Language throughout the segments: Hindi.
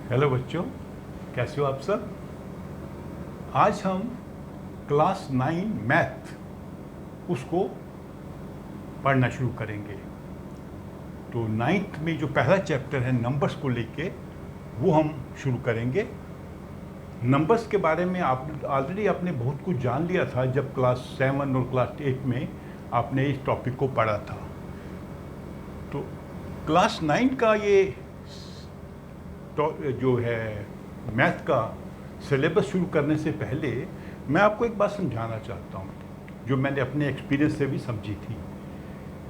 हेलो बच्चों, कैसे हो आप सब। आज हम क्लास 9 मैथ उसको पढ़ना शुरू करेंगे। तो 9th में जो पहला चैप्टर है नंबर्स को लेके वो हम शुरू करेंगे। नंबर्स के बारे में आप ऑलरेडी आपने बहुत कुछ जान लिया था जब क्लास 7 और क्लास 8 में आपने इस टॉपिक को पढ़ा था। तो क्लास 9 का ये जो है मैथ का सिलेबस शुरू करने से पहले मैं आपको एक बात समझाना चाहता हूँ जो मैंने अपने एक्सपीरियंस से भी समझी थी।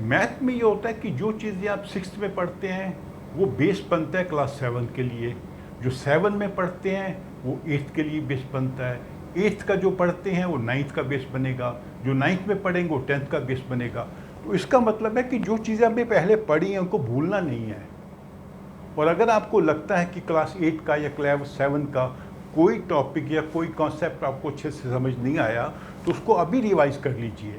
मैथ में ये होता है कि जो चीज़ें आप 6th में पढ़ते हैं वो बेस बनता है क्लास 7 के लिए, जो 7 में पढ़ते हैं वो 8th के लिए बेस बनता है, 8th का जो पढ़ते हैं वो 9th का बेस बनेगा, जो 9th में पढ़ेंगे वो 10th का बेस बनेगा। तो इसका मतलब है कि जो चीज़ें आपने पहले पढ़ी हैं उनको भूलना नहीं है। और अगर आपको लगता है कि क्लास 8 का या क्लास 7 का कोई टॉपिक या कोई कॉन्सेप्ट आपको अच्छे से समझ नहीं आया तो उसको अभी रिवाइज कर लीजिए,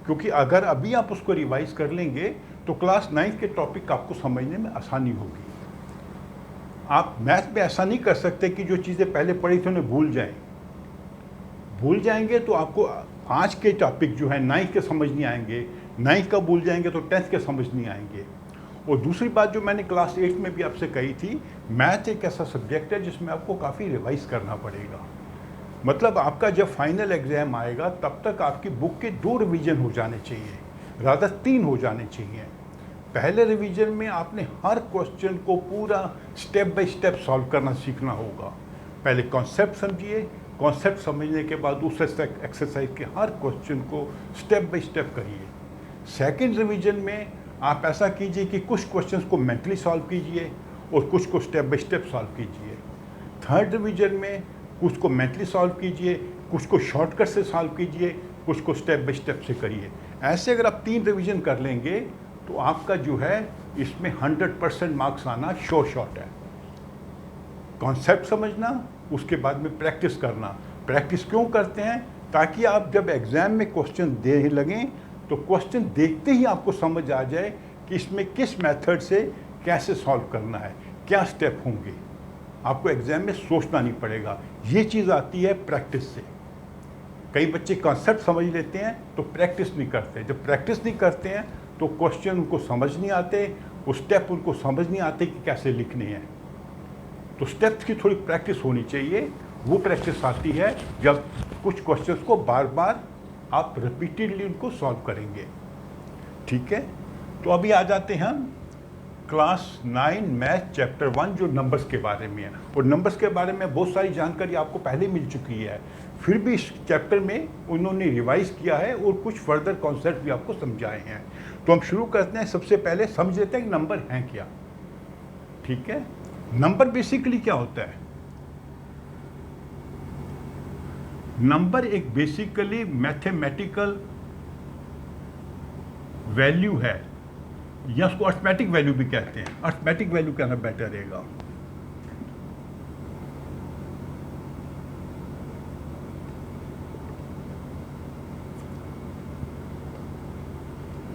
क्योंकि अगर अभी आप उसको रिवाइज कर लेंगे तो क्लास 9 के टॉपिक आपको समझने में आसानी होगी। आप मैथ में ऐसा नहीं कर सकते कि जो चीज़ें पहले पढ़ी थी उन्हें भूल जाएंगे तो आपको आज के टॉपिक जो है 9th के समझ नहीं आएंगे, 9th का भूल जाएंगे तो 10th के समझ नहीं आएंगे। और दूसरी बात जो मैंने क्लास 8 में भी आपसे कही थी, मैथ एक ऐसा सब्जेक्ट है जिसमें आपको काफ़ी रिवाइज करना पड़ेगा। मतलब आपका जब फाइनल एग्जाम आएगा तब तक आपकी बुक के 2 रिवीजन हो जाने चाहिए, रादर 3 हो जाने चाहिए। पहले रिवीजन में आपने हर क्वेश्चन को पूरा स्टेप बाय स्टेप सॉल्व करना सीखना होगा। पहले कॉन्सेप्ट समझिए, कॉन्सेप्ट समझने के बाद दूसरे एक्सरसाइज के हर क्वेश्चन को स्टेप बाय स्टेप करिए। सेकेंड रिवीजन में आप ऐसा कीजिए कि कुछ क्वेश्चंस को मेंटली सॉल्व कीजिए और कुछ को स्टेप बाय स्टेप सॉल्व कीजिए। थर्ड रिवीजन में कुछ को मेंटली सॉल्व कीजिए, कुछ को शॉर्टकट से सॉल्व कीजिए, कुछ को स्टेप बाय स्टेप से करिए। ऐसे अगर आप 3 रिवीजन कर लेंगे तो आपका जो है इसमें 100% मार्क्स आना श्योर शॉट है। कॉन्सेप्ट समझना, उसके बाद में प्रैक्टिस करना। प्रैक्टिस क्यों करते हैं? ताकि आप जब एग्ज़ाम में क्वेश्चन दे लगें तो क्वेश्चन देखते ही आपको समझ आ जाए कि इसमें किस मेथड से कैसे सॉल्व करना है, क्या स्टेप होंगे। आपको एग्जाम में सोचना नहीं पड़ेगा। ये चीज़ आती है प्रैक्टिस से। कई बच्चे कॉन्सेप्ट समझ लेते हैं तो प्रैक्टिस नहीं करते। जब प्रैक्टिस नहीं करते हैं तो क्वेश्चन उनको समझ नहीं आते, वो स्टेप उनको समझ नहीं आते कि कैसे लिखने हैं। तो स्टेप्स की थोड़ी प्रैक्टिस होनी चाहिए। वो प्रैक्टिस आती है जब कुछ क्वेश्चंस को बार बार आप रिपीटेडली उनको सॉल्व करेंगे। ठीक है, तो अभी आ जाते हैं हम क्लास 9 मैथ चैप्टर 1 जो नंबर्स के बारे में है। और नंबर्स के बारे में बहुत सारी जानकारी आपको पहले मिल चुकी है, फिर भी इस चैप्टर में उन्होंने रिवाइज किया है और कुछ फर्दर कॉन्सेप्ट भी आपको समझाए हैं। तो हम शुरू करते हैं। सबसे पहले समझ लेते हैं कि नंबर हैं क्या। ठीक है, नंबर बेसिकली क्या होता है? नंबर एक बेसिकली मैथमेटिकल वैल्यू है, या उसको अर्थमेटिक वैल्यू भी कहते हैं। अर्थमेटिक वैल्यू कहना बेटर रहेगा।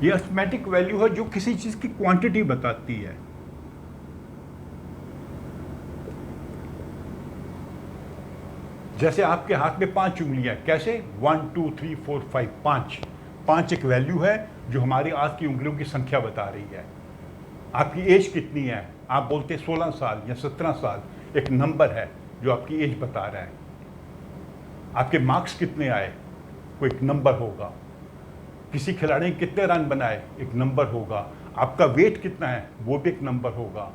ये अर्थमेटिक वैल्यू है जो किसी चीज की क्वांटिटी बताती है। जैसे आपके हाथ में 5 उंगलियां, कैसे 1 2 3 4 5 5 एक वैल्यू है जो हमारी हाथ की उंगलियों की संख्या बता रही है। आपकी एज कितनी है? आप बोलते हैं 16 साल या 17 साल, एक नंबर है जो आपकी एज बता रहा है। आपके मार्क्स कितने आए, कोई एक नंबर होगा। किसी खिलाड़ी ने कितने रन बनाए, एक नंबर होगा। आपका वेट कितना है, वो भी एक नंबर होगा।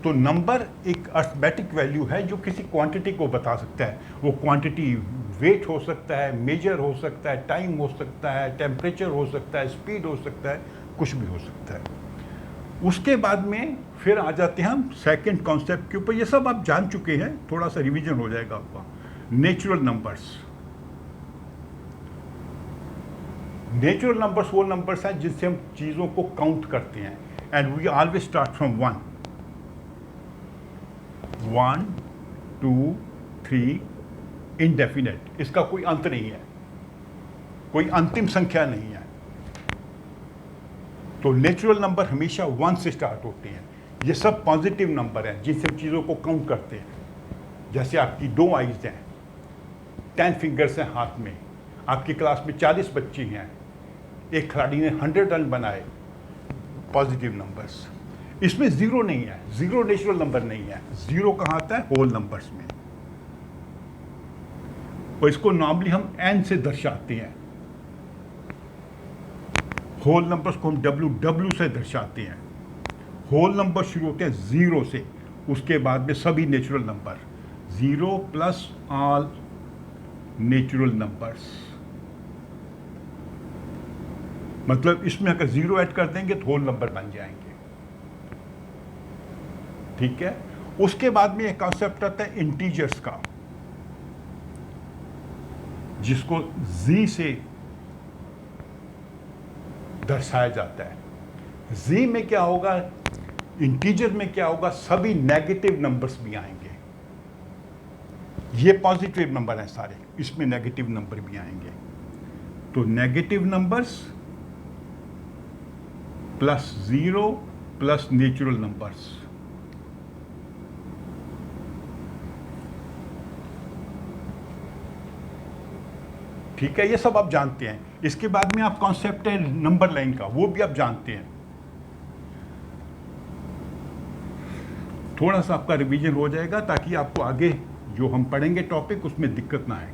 तो नंबर एक अर्थमेटिक वैल्यू है जो किसी क्वांटिटी को बता सकता है। वो क्वांटिटी वेट हो सकता है, मेजर हो सकता है, टाइम हो सकता है, टेम्परेचर हो सकता है, स्पीड हो सकता है, कुछ भी हो सकता है। उसके बाद में फिर आ जाते हैं हम सेकंड कॉन्सेप्ट के ऊपर। ये सब आप जान चुके हैं, थोड़ा सा रिवीजन हो जाएगा आपका। Natural numbers. नेचुरल नंबर्स वो नंबर्स हैं जिनसे हम चीज़ों को काउंट करते हैं। And we always start from 1 1 2 3 indefinite. इसका कोई अंत नहीं है, कोई अंतिम संख्या नहीं है। तो नेचुरल नंबर हमेशा 1 से स्टार्ट होते हैं। ये सब पॉजिटिव नंबर हैं जिनसे हम चीज़ों को काउंट करते हैं। जैसे आपकी 2 आइज़ हैं, 10 फिंगर्स हैं हाथ में, आपकी क्लास में 40 बच्चे हैं, एक खिलाड़ी ने 100 रन बनाए, पॉजिटिव नंबर्स। इसमें ज़ीरो नहीं है, ज़ीरो नेचुरल नंबर नहीं है। ज़ीरो कहाँ आता है? होल नंबर्स में। और इसको नॉर्मली हम n से दर्शाते हैं। होल नंबर्स को हम W से दर्शाते हैं। होल नंबर शुरू होते हैं 0 से, उसके बाद में सभी natural number, 0 plus all natural numbers. मतलब इसमें अगर 0 ऐड कर देंगे तो होल नंबर बन जाएंगे। ठीक है। उसके बाद में एक कॉन्सेप्ट आता है इंटीजर्स का, जिसको Z से दर्शाया जाता है। Z में क्या होगा, इंटीजर में क्या होगा, सभी नेगेटिव नंबर्स भी आएंगे। ये पॉजिटिव नंबर हैं सारे, इसमें नेगेटिव नंबर भी आएंगे। तो negative numbers plus 0 plus natural numbers. ठीक है, ये सब आप जानते हैं। इसके बाद में आप कॉन्सेप्ट है नंबर लाइन का, वो भी आप जानते हैं। थोड़ा सा आपका रिवीजन हो जाएगा ताकि आपको आगे जो हम पढ़ेंगे टॉपिक उसमें दिक्कत ना आए।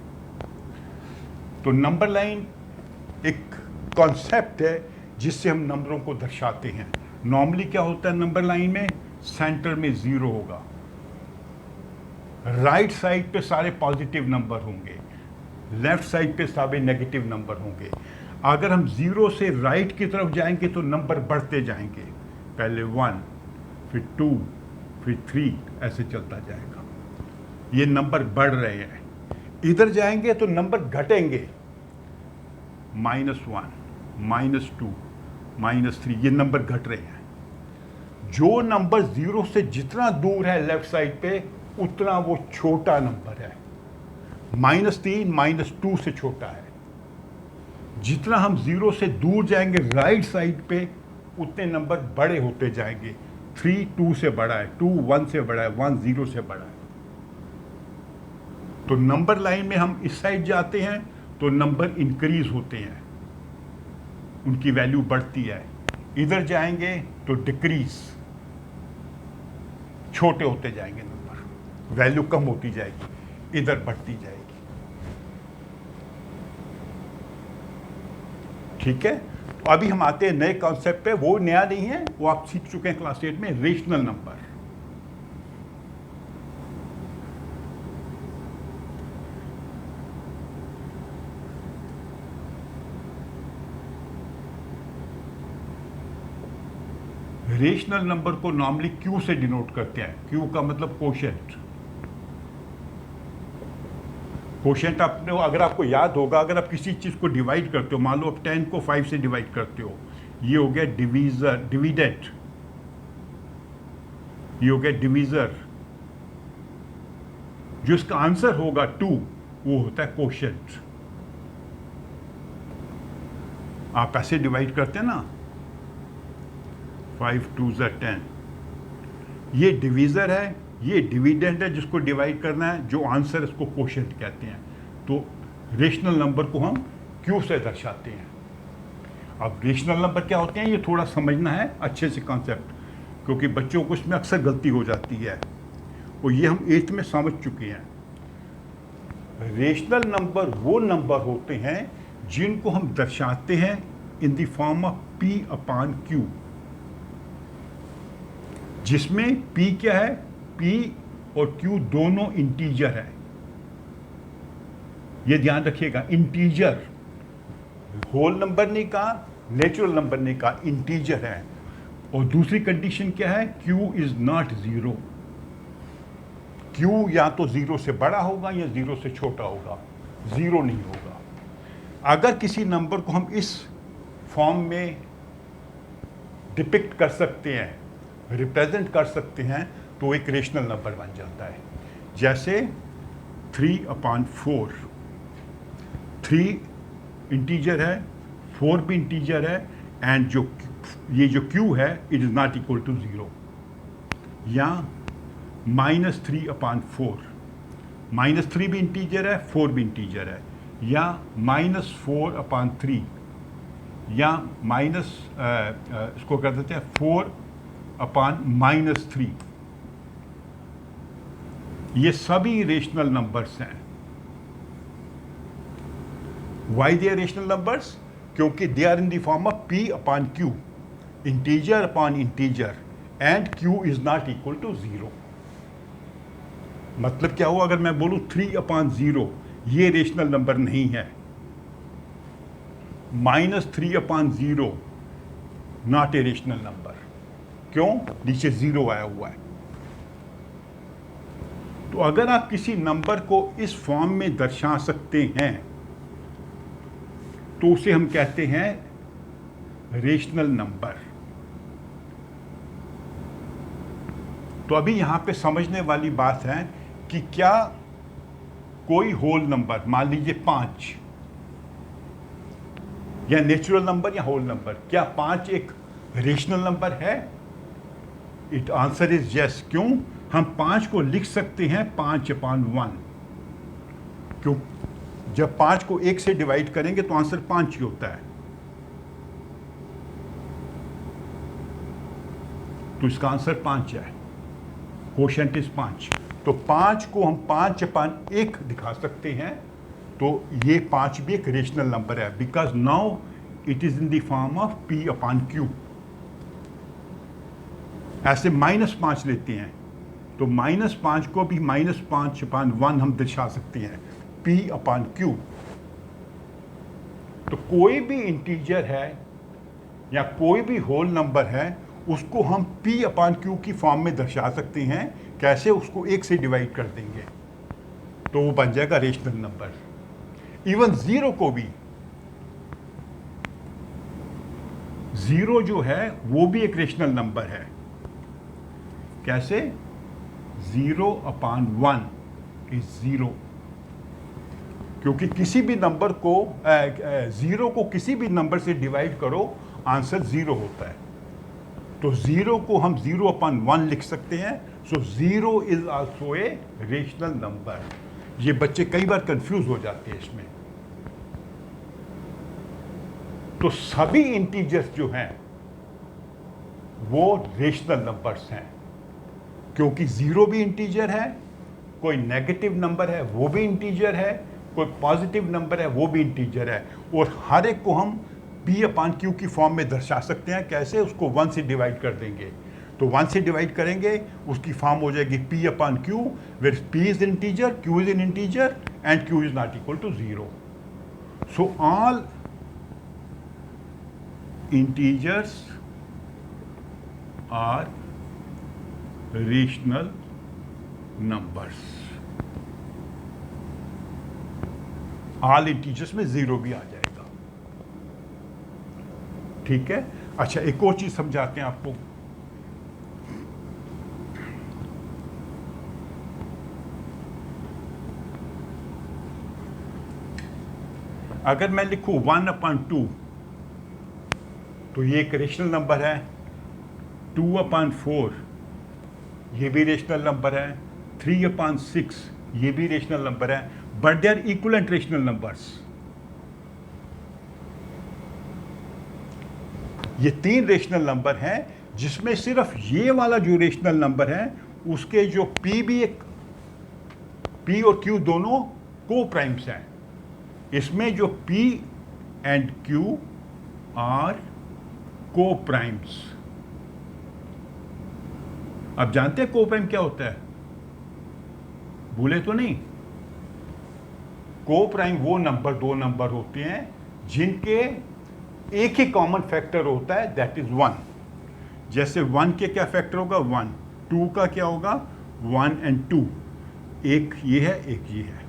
तो नंबर लाइन एक कॉन्सेप्ट है जिससे हम नंबरों को दर्शाते हैं। नॉर्मली क्या होता है नंबर लाइन में, सेंटर में 0 होगा, राइट साइड पे सारे पॉजिटिव नंबर होंगे, लेफ्ट साइड पे सारे नेगेटिव नंबर होंगे। अगर हम 0 से राइट की तरफ जाएंगे तो नंबर बढ़ते जाएंगे, पहले 1, फिर 2, फिर 3, ऐसे चलता जाएगा। ये नंबर बढ़ रहे हैं। इधर जाएंगे तो नंबर घटेंगे, -1, -2, -3, ये नंबर घट रहे हैं। जो नंबर 0 से जितना दूर है लेफ्ट साइड पे, उतना वो छोटा नंबर है। -3 -2 से छोटा है। जितना हम 0 से दूर जाएंगे राइट साइड पे, उतने नंबर बड़े होते जाएंगे। 3 2 से बड़ा है, 2 1 से बड़ा है, 1 0 से बड़ा है। तो नंबर लाइन में हम इस साइड जाते हैं तो नंबर इंक्रीज होते हैं, उनकी वैल्यू बढ़ती है। इधर जाएंगे तो डिक्रीज, छोटे होते जाएंगे नंबर, वैल्यू कम होती जाएगी, इधर बढ़ती जाएगी। ठीक है। तो अभी हम आते हैं नए कॉन्सेप्ट पे। वो नया नहीं है, वो आप सीख चुके हैं क्लास 8 में, रेशनल नंबर। रेशनल नंबर को नॉर्मली Q से डिनोट करते हैं। Q का मतलब कोशेंट। कोशेंट आपने, अगर आपको याद होगा, अगर आप किसी चीज़ को डिवाइड करते हो, मान लो आप 10 को 5 से डिवाइड करते हो, ये हो गया डिवीजर, डिविडेंट, ये हो गया डिवीजर। जो इसका आंसर होगा 2, वो होता है कोशेंट। आप ऐसे डिवाइड करते हैं ना, 5 2 10, ये डिवीजर है, ये डिविडेंड है जिसको डिवाइड करना है, जो आंसर इसको कोशेंट कहते हैं। तो रेशनल नंबर को हम Q से दर्शाते हैं। अब रेशनल नंबर क्या होते हैं, ये थोड़ा समझना है अच्छे से कॉन्सेप्ट, क्योंकि बच्चों को इसमें अक्सर गलती हो जाती है, और ये हम 8th में समझ चुके हैं। रेशनल नंबर वो नंबर होते हैं जिनको हम दर्शाते हैं इन द फॉर्म ऑफ P/Q, जिसमें P क्या है, P और Q दोनों इंटीजर है। ये ध्यान रखिएगा, इंटीजर, होल नंबर नहीं कहा, नेचुरल नंबर नहीं कहा, इंटीजर है। और दूसरी कंडीशन क्या है, Q इज नॉट 0। Q या तो 0 से बड़ा होगा या 0 से छोटा होगा, 0 नहीं होगा। अगर किसी नंबर को हम इस फॉर्म में डिपिक्ट कर सकते हैं, रिप्रेजेंट कर सकते हैं, तो एक रेशनल नंबर बन जाता है। जैसे 3/4, 3 इंटीजर है, 4 भी इंटीजर है, एंड जो ये जो Q है, it is not equal to 0। या -3/4, -3 भी इंटीजर है, 4 भी इंटीजर है, या -4/3, या इसको कर देते हैं 4/-3। ये सभी रेशनल नंबर्स हैं। Why they are rational numbers? क्योंकि they are in the form of P/Q, integer upon integer, and Q is not equal to 0। मतलब क्या हुआ? अगर मैं बोलूं 3/0, ये रेशनल नंबर नहीं है। -3/0 नॉट ए रेशनल नंबर। क्यों? नीचे 0 आया हुआ है। तो अगर आप किसी नंबर को इस फॉर्म में दर्शा सकते हैं तो उसे हम कहते हैं रेशनल नंबर। तो अभी यहां पे समझने वाली बात है कि क्या कोई होल नंबर, मान लीजिए 5, या नेचुरल नंबर या होल नंबर, क्या 5 एक रेशनल नंबर है? It answer is yes. क्यों? हम 5 को लिख सकते हैं 5/1। क्यों? जब 5 को 1 से डिवाइड करेंगे तो आंसर 5 ही होता है। तो इसका आंसर 5 है। Quotient is 5। तो 5 को हम 5/1 दिखा सकते हैं। तो ये 5 भी एक रेशनल नंबर है, because now it is in the form of P/Q। ऐसे -5 लेते हैं तो -5 को भी -5/1 हम दर्शा सकते हैं, P/Q। तो कोई भी इंटीजर है या कोई भी होल नंबर है, उसको हम P/Q की फॉर्म में दर्शा सकते हैं। कैसे? उसको 1 से डिवाइड कर देंगे तो वो बन जाएगा रेशनल नंबर। इवन 0 को भी, 0 जो है वो भी एक रेशनल नंबर है। कैसे? 0/1 इज 0। क्योंकि किसी भी नंबर को 0 को किसी भी नंबर से डिवाइड करो, आंसर 0 होता है। तो 0 को हम 0/1 लिख सकते हैं। सो 0 is also a rational number. ये बच्चे कई बार कंफ्यूज हो जाते हैं इसमें। तो सभी इंटीजर्स जो हैं वो रेशनल नंबर्स हैं, क्योंकि 0 भी इंटीजर है, कोई नेगेटिव नंबर है वो भी इंटीजर है, कोई पॉजिटिव नंबर है वो भी इंटीजर है, और हर एक को हम P/Q की फॉर्म में दर्शा सकते हैं। कैसे? उसको 1 से डिवाइड कर देंगे। तो 1 से डिवाइड करेंगे, उसकी फॉर्म हो जाएगी P/Q, where P is integer, Q is an integer, and Q is not equal to 0। So all integers are rational numbers। all integers में 0 भी आ जाएगा। ठीक है? अच्छा, एक और चीज समझाते हैं आपको। अगर मैं लिखूं 1/2 तो ये एक रेशनल नंबर है। 2/4 ये भी रेशनल नंबर है। 3/6 ये भी रेशनल नंबर है। But they are equivalent rational numbers. ये 3 रेशनल नंबर हैं जिसमें सिर्फ ये वाला जो रेशनल नंबर है उसके जो P भी एक, P और Q दोनों को प्राइम्स हैं। इसमें जो P एंड Q आर को प्राइम्स। आप जानते हैं को प्राइम क्या होता है? भूले तो नहीं? को प्राइम वो नंबर, 2 नंबर होते हैं जिनके एक ही कॉमन फैक्टर होता है, दैट इज 1। जैसे 1 के क्या फैक्टर होगा? 1। 2 का क्या होगा? 1 and 2। एक ये है, एक ये है।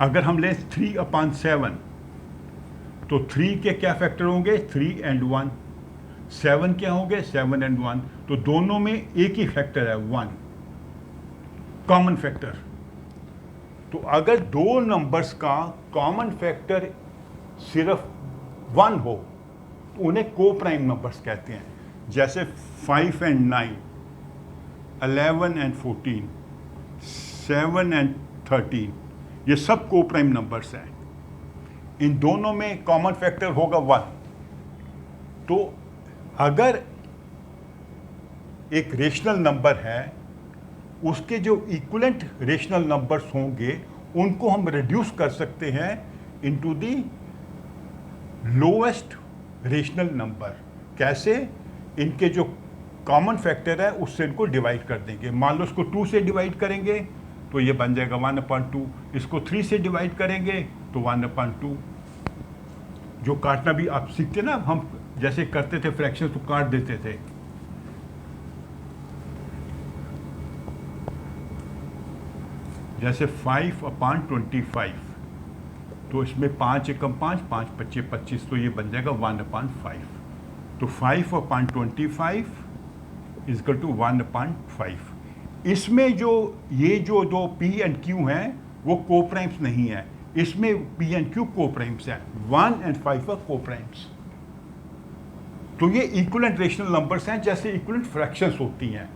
अगर हम लें 3/7 तो 3 के क्या फैक्टर होंगे? 3 and 1। 7 क्या होंगे? 7 and 1। तो दोनों में एक ही फैक्टर है, 1, कॉमन फैक्टर। तो अगर 2 नंबर्स का कॉमन फैक्टर सिर्फ 1 हो तो उन्हें को प्राइम नंबर्स कहते हैं। जैसे 5 एंड 9, 11 एंड 14, 7 एंड 13, ये सब को प्राइम नंबर्स हैं। इन दोनों में कॉमन फैक्टर होगा 1। तो अगर एक रेशनल नंबर है, उसके जो इक्विवेलेंट रेशनल नंबर्स होंगे उनको हम रिड्यूस कर सकते हैं into the lowest rational number. कैसे? इनके जो कॉमन फैक्टर है उससे इनको डिवाइड कर देंगे। मान लो इसको 2 से डिवाइड करेंगे तो ये बन जाएगा 1/2। इसको 3 से डिवाइड करेंगे तो 1/2। जो काटना भी आप सीखते ना, हम जैसे करते थे फ्रैक्शन तो काट देते थे। जैसे 5/25, तो इसमें 5 एकम 5, 5 पच्चे 25, तो ये बन जाएगा 1/5। तो 5/25 इज इक्वल टू 1/5। इसमें जो ये जो दो P एंड Q हैं वो कोप्राइम्स नहीं है, इसमें P एंड Q कोप्राइम्स हैं। 1 एंड 5 are कोप्राइम्स। तो ये इक्विवेलेंट रेशनल नंबर्स हैं, जैसे इक्विवेलेंट फ्रैक्शंस होती हैं।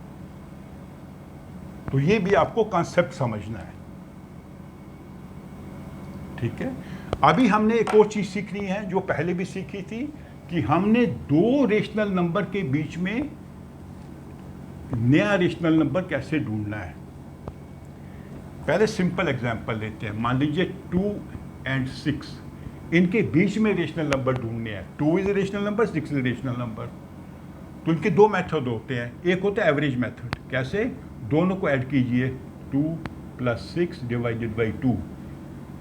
तो ये भी आपको कॉन्सेप्ट समझना है, ठीक है। अभी हमने एक और चीज सीखनी है जो पहले भी सीखी थी, कि हमने दो रेशनल नंबर के बीच में नया रेशनल नंबर कैसे ढूंढना है। पहले सिंपल एग्जांपल लेते हैं। मान लीजिए 2 एंड 6, इनके बीच में रेशनल नंबर ढूंढने हैं। 2 is rational number, 6 is rational number. तो इनके दो मेथड होते हैं। एक होता है एवरेज मेथड। कैसे? दोनों को ऐड कीजिए, 2 + 6 डिवाइडेड बाई 2,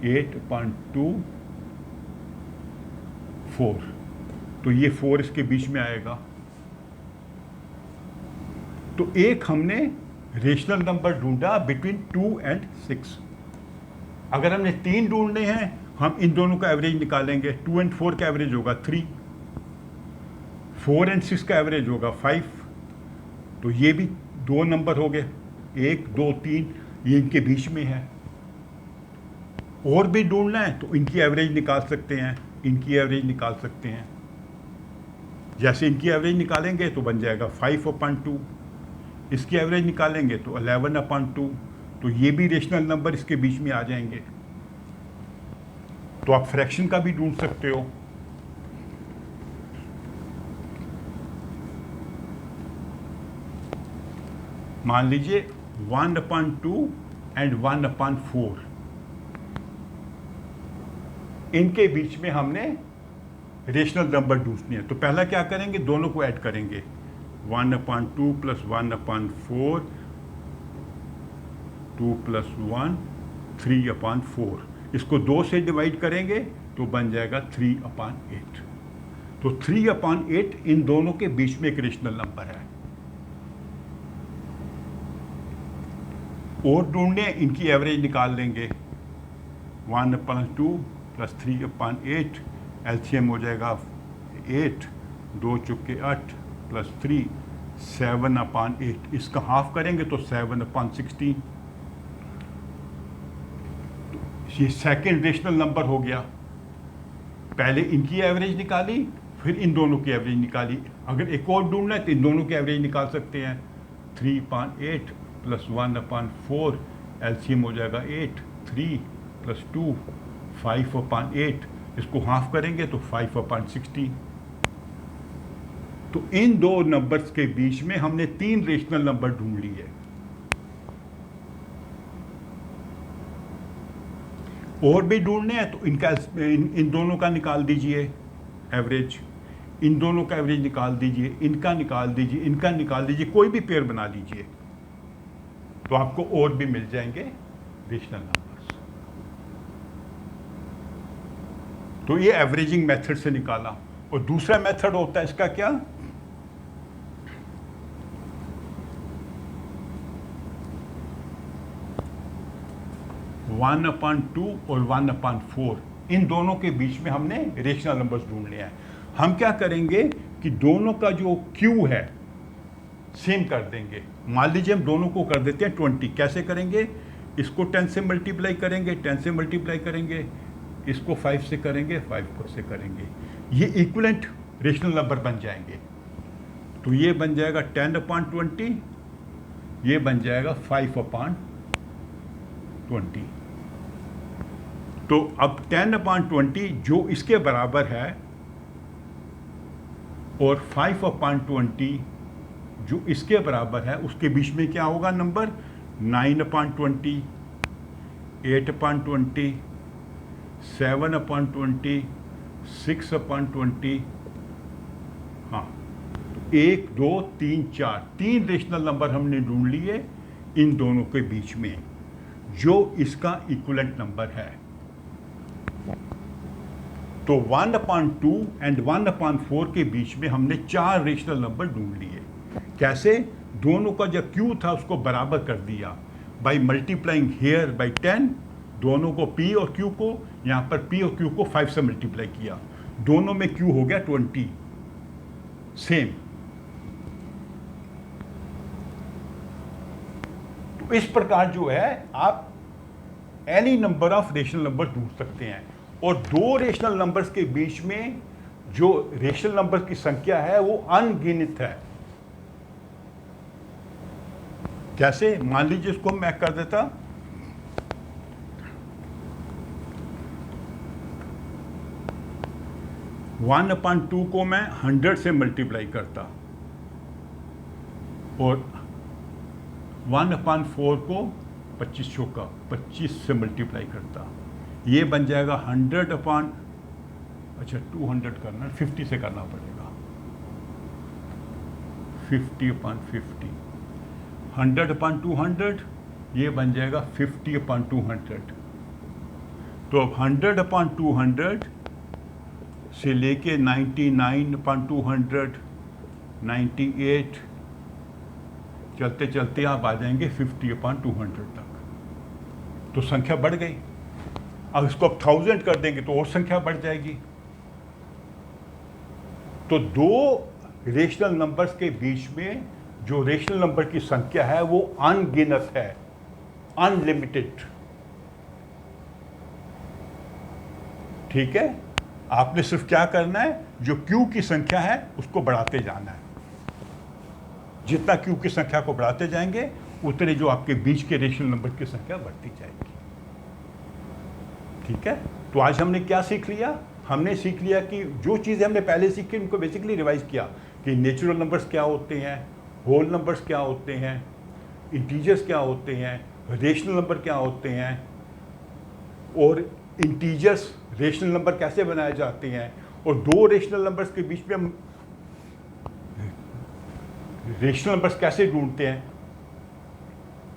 8/2 4। तो ये 4 इसके बीच में आएगा। तो एक हमने रेशनल नंबर ढूंढा बिटवीन 2 एंड 6। अगर हमने 3 ढूंढने हैं, हम इन दोनों का एवरेज निकालेंगे। 2 एंड 4 का एवरेज होगा 3, 4 एंड 6 का एवरेज होगा 5। तो ये भी दो नंबर हो गए, 1, 2, 3, ये इनके बीच में है। और भी ढूंढना है तो इनकी एवरेज निकाल सकते हैं, इनकी एवरेज निकाल सकते हैं। जैसे इनकी एवरेज निकालेंगे तो बन जाएगा 5/2, इसकी एवरेज निकालेंगे तो 11/2। तो ये भी रेशनल नंबर इसके बीच में आ जाएंगे। तो आप फ्रैक्शन का भी ढूंढ सकते हो। मान लीजिए 1/2 एंड 1/4, इनके बीच में हमने रेशनल नंबर ढूंढनी है। तो पहला क्या करेंगे, दोनों को ऐड करेंगे। 1/2 + 1/4, 2 + 1, 3/4। इसको 2 से डिवाइड करेंगे तो बन जाएगा 3/8। तो 3/8 इन दोनों के बीच में एक रेशनल नंबर है। और ढूंढने, इनकी एवरेज निकाल लेंगे। 1/2 + 3/8, एलसीएम हो जाएगा 8, 2 × 8 + 3, 7/8। इसका हाफ करेंगे तो 7/16। ये सेकेंड रेशनल नंबर हो गया। पहले इनकी एवरेज निकाली, फिर इन दोनों की एवरेज निकाली। अगर एक और ढूंढना है तो इन दोनों की एवरेज निकाल सकते हैं। 3/8 + 1/4, एलसीएम हो जाएगा 8, 3 + 2, 5/8। इसको हाफ करेंगे तो 5/16। तो इन दो नंबर्स के बीच में हमने 3 रेशनल नंबर ढूंढ लिए। और भी ढूंढने हैं तो इनका इन दोनों का निकाल दीजिए एवरेज, इन दोनों का एवरेज निकाल दीजिए, इनका निकाल दीजिए, इनका निकाल दीजिए, कोई भी पेयर बना लीजिए तो आपको और भी मिल जाएंगे रेशनल नंबर्स। तो ये एवरेजिंग मेथड से निकाला। और दूसरा मेथड होता है इसका क्या, वन अपॉन 2 और 1/4, इन दोनों के बीच में हमने रेशनल नंबर्स ढूंढने हैं। हम क्या करेंगे कि दोनों का जो Q है सेम कर देंगे। मान लीजिए हम दोनों को कर देते हैं 20। कैसे करेंगे, इसको 10 से मल्टीप्लाई करेंगे, 10 से मल्टीप्लाई करेंगे, इसको 5 से करेंगे, 5 से करेंगे, ये इक्विवेलेंट रेशनल नंबर बन जाएंगे। तो ये बन जाएगा 10/20, ये बन जाएगा 5/20। तो अब 10/20 जो इसके बराबर है और 5/20 जो इसके बराबर है, उसके बीच में क्या होगा नंबर? 9/20, 8/20, 7/20, 6/20। हाँ, 1 2 3 4 3 रेशनल नंबर हमने ढूंढ लिए इन दोनों के बीच में, जो इसका इक्विवेलेंट नंबर है। तो 1/2 एंड 1/4 के बीच में हमने 4 रेशनल नंबर ढूंढ लिए। कैसे? दोनों का जो क्यू था उसको बराबर कर दिया बाई मल्टीप्लाइंग हेयर बाई 10, दोनों को पी और क्यू को, यहाँ पर पी और क्यू को 5 से मल्टीप्लाई किया, दोनों में क्यू हो गया 20 सेम। तो इस प्रकार जो है आप any number of rational number ढूंढ सकते हैं। और दो रेशनल नंबर्स के बीच में जो रेशनल नंबर की संख्या है वो अनगिनत है। कैसे? मान लीजिए इसको मैं कर देता 1/2 को मैं 100 से मल्टीप्लाई करता और 1/4 को 25 से मल्टीप्लाई करता, ये बन जाएगा 100 अच्छा 200 करना, 50 से करना पड़ेगा, 50/50, 100/200, ये बन जाएगा 50/200। तो अब 100/200 से लेके 99/200, 98 चलते चलते आप आ जाएंगे 50/200 तक। तो संख्या बढ़ गई। अब इसको आप 1000 कर देंगे तो और संख्या बढ़ जाएगी। तो दो रेशनल नंबर्स के बीच में जो रेशनल नंबर की संख्या है वो अनगिनत है, अनलिमिटेड। ठीक है, आपने सिर्फ क्या करना है, जो क्यू की संख्या है उसको बढ़ाते जाना है। जितना क्यू की संख्या को बढ़ाते जाएंगे उतने जो आपके बीच के रेशनल नंबर की संख्या बढ़ती जाएगी। ठीक है, तो आज हमने क्या सीख लिया? हमने सीख लिया कि जो चीज़ें हमने पहले सीखी उनको बेसिकली रिवाइज किया कि नेचुरल नंबर्स क्या होते हैं, होल नंबर्स क्या होते हैं, इंटीजर्स क्या होते हैं, रेशनल नंबर क्या होते हैं, और इंटीजर्स रेशनल नंबर कैसे बनाए जाते हैं, और दो रेशनल नंबर्स के बीच में हम रेशनल नंबर्स कैसे ढूंढते हैं।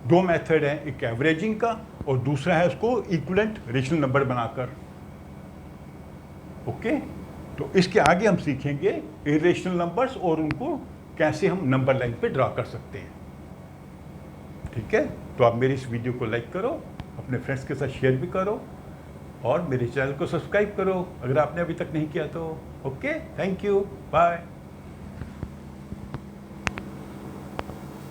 दो मेथड हैं, एक एवरेजिंग का और दूसरा है उसको इक्विवेलेंट रेशनल नंबर बनाकर। ओके, तो इसके आगे हम सीखेंगे इरेशनल नंबर्स और उनको कैसे हम नंबर लाइन पे ड्रा कर सकते हैं। ठीक है, तो आप मेरी इस वीडियो को लाइक करो, अपने फ्रेंड्स के साथ शेयर भी करो और मेरे चैनल को सब्सक्राइब करो अगर आपने अभी तक नहीं किया तो। Okay, thank you, bye.